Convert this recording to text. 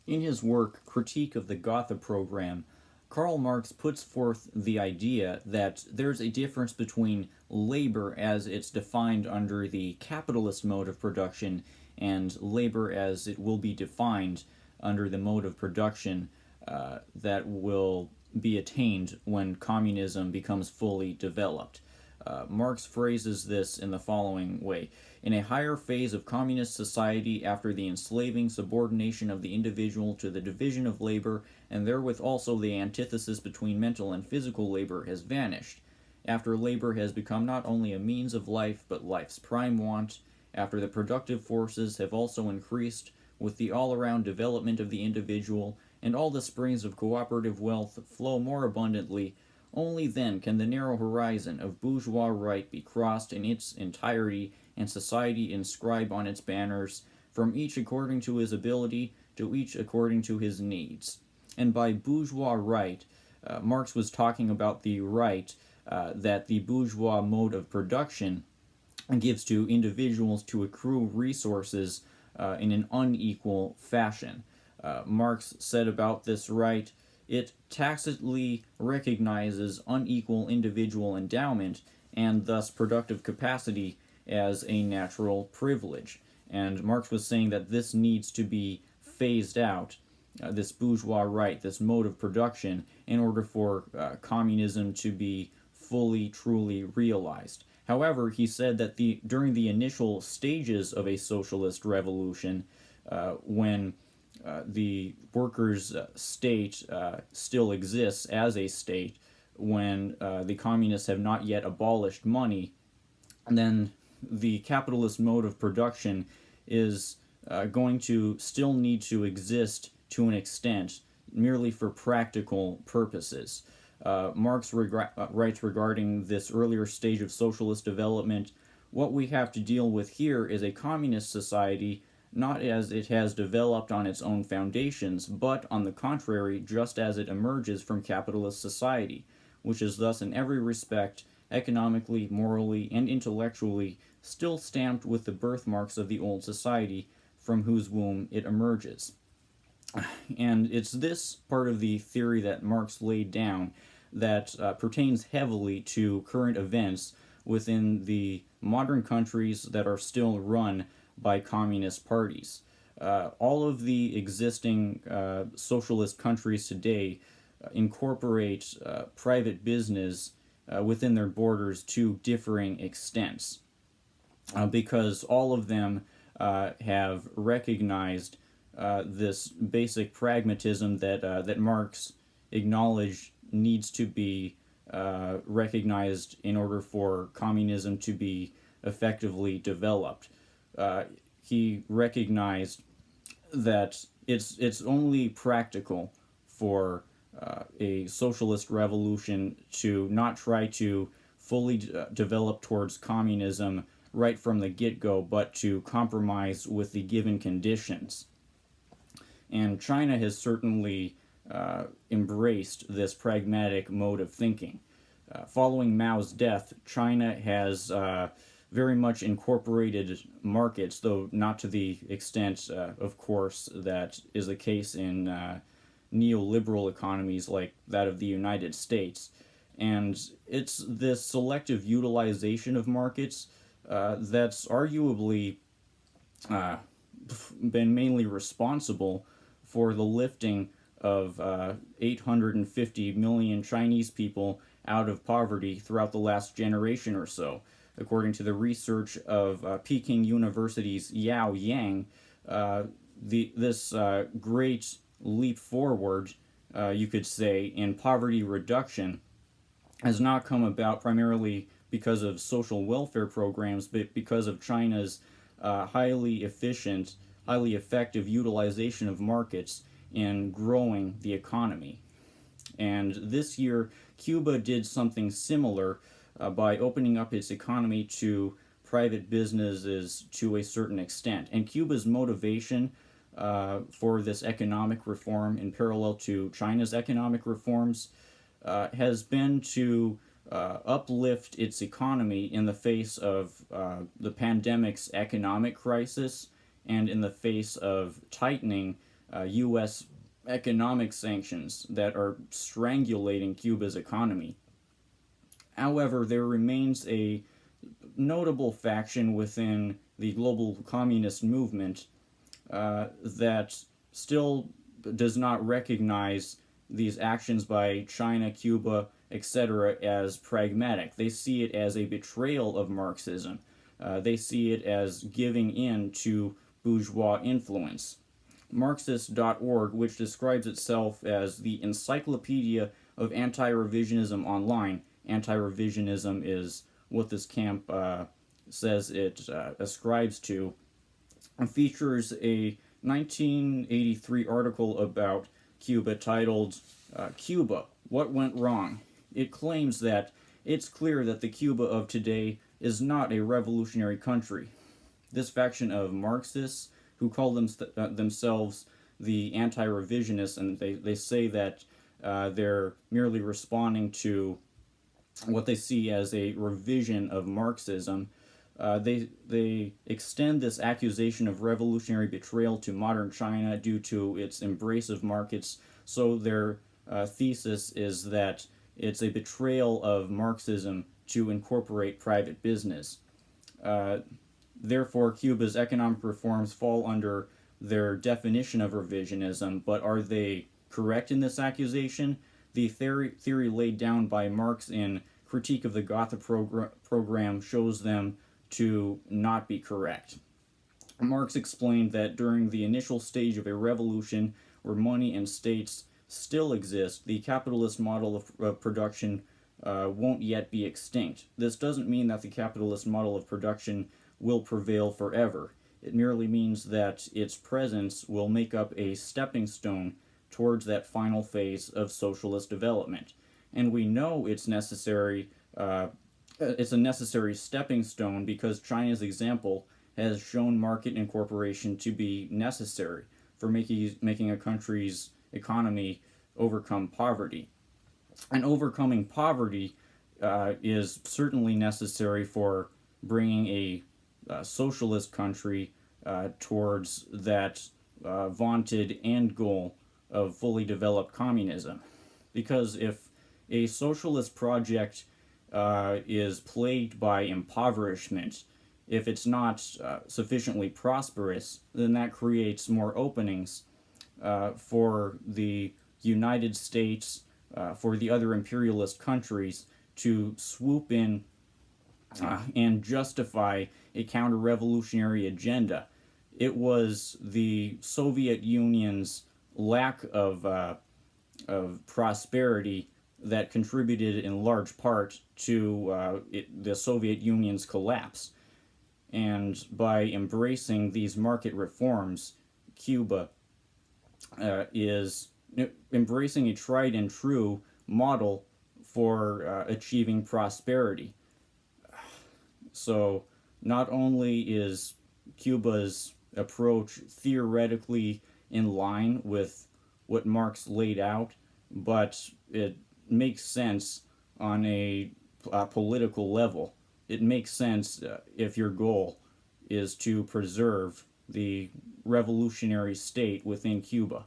In his work Critique of the Gotha Programme, Karl Marx puts forth the idea that there's a difference between labor as it's defined under the capitalist mode of production and labor as it will be defined under the mode of production that will be attained when communism becomes fully developed. Marx phrases this in the following way. In a higher phase of communist society, after the enslaving subordination of the individual to the division of labor, and therewith also the antithesis between mental and physical labor has vanished, after labor has become not only a means of life, but life's prime want, after the productive forces have also increased, with the all-around development of the individual, and all the springs of cooperative wealth flow more abundantly, only then can the narrow horizon of bourgeois right be crossed in its entirety and society inscribe on its banners, from each according to his ability to each according to his needs. And by bourgeois right, Marx was talking about the right that the bourgeois mode of production gives to individuals to accrue resources in an unequal fashion. Marx said about this right, it tacitly recognizes unequal individual endowment and thus productive capacity as a natural privilege. And Marx was saying that this needs to be phased out, this bourgeois right, this mode of production, in order for communism to be fully, truly realized. However, he said that during the initial stages of a socialist revolution, when the workers' state still exists as a state, when the communists have not yet abolished money, then the capitalist mode of production is going to still need to exist to an extent, merely for practical purposes. Marx writes regarding this earlier stage of socialist development, what we have to deal with here is a communist society, not as it has developed on its own foundations, but on the contrary, just as it emerges from capitalist society, which is thus in every respect, economically, morally, and intellectually, still stamped with the birthmarks of the old society from whose womb it emerges. And it's this part of the theory that Marx laid down that pertains heavily to current events within the modern countries that are still run by communist parties. All of the existing socialist countries today incorporate private business within their borders to differing extents, because all of them have recognized this basic pragmatism that Marx acknowledged needs to be recognized in order for communism to be effectively developed. He recognized that it's only practical for a socialist revolution to not try to fully develop towards communism right from the get-go, but to compromise with the given conditions. And China has certainly embraced this pragmatic mode of thinking. Following Mao's death, China has very much incorporated markets, though not to the extent, of course, that is the case in neoliberal economies like that of the United States. And it's this selective utilization of markets that's arguably been mainly responsible for the lifting of 850 million Chinese people out of poverty throughout the last generation or so. According to the research of Peking University's Yao Yang, this great leap forward, you could say, in poverty reduction has not come about primarily because of social welfare programs, but because of China's highly efficient, highly effective utilization of markets in growing the economy. And this year, Cuba did something similar by opening up its economy to private businesses to a certain extent. And Cuba's motivation for this economic reform, in parallel to China's economic reforms, has been to uplift its economy in the face of the pandemic's economic crisis and in the face of tightening U.S. economic sanctions that are strangulating Cuba's economy. However, there remains a notable faction within the global communist movement that still does not recognize these actions by China, Cuba, etc., as pragmatic. They see it as a betrayal of Marxism. They see it as giving in to bourgeois influence. Marxist.org, which describes itself as the encyclopedia of anti-revisionism online. Anti-revisionism is what this camp says it ascribes to, features a 1983 article about Cuba titled Cuba, What Went Wrong? It claims that it's clear that the Cuba of today is not a revolutionary country. This faction of Marxists, who call themselves the anti-revisionists, and they say that they're merely responding to what they see as a revision of Marxism, they extend this accusation of revolutionary betrayal to modern China due to its embrace of markets. So their thesis is that it's a betrayal of Marxism to incorporate private business. Therefore, Cuba's economic reforms fall under their definition of revisionism, but are they correct in this accusation? The theory laid down by Marx in Critique of the Gotha Programme shows them to not be correct. Marx explained that during the initial stage of a revolution where money and states still exist, the capitalist model of production won't yet be extinct. This doesn't mean that the capitalist model of production will prevail forever. It merely means that its presence will make up a stepping stone towards that final phase of socialist development. And we know it's necessary. It's a necessary stepping stone because China's example has shown market incorporation to be necessary for making a country's economy overcome poverty. And overcoming poverty is certainly necessary for bringing a socialist country towards that vaunted end goal of fully developed communism. Because if a socialist project is plagued by impoverishment, if it's not sufficiently prosperous, then that creates more openings for the United States, for the other imperialist countries to swoop in and justify a counter-revolutionary agenda. It was the Soviet Union's lack of prosperity that contributed in large part to the Soviet Union's collapse. And by embracing these market reforms, Cuba is embracing a tried and true model for achieving prosperity. So not only is Cuba's approach theoretically in line with what Marx laid out, but it makes sense on a political level. It makes sense if your goal is to preserve the revolutionary state within Cuba.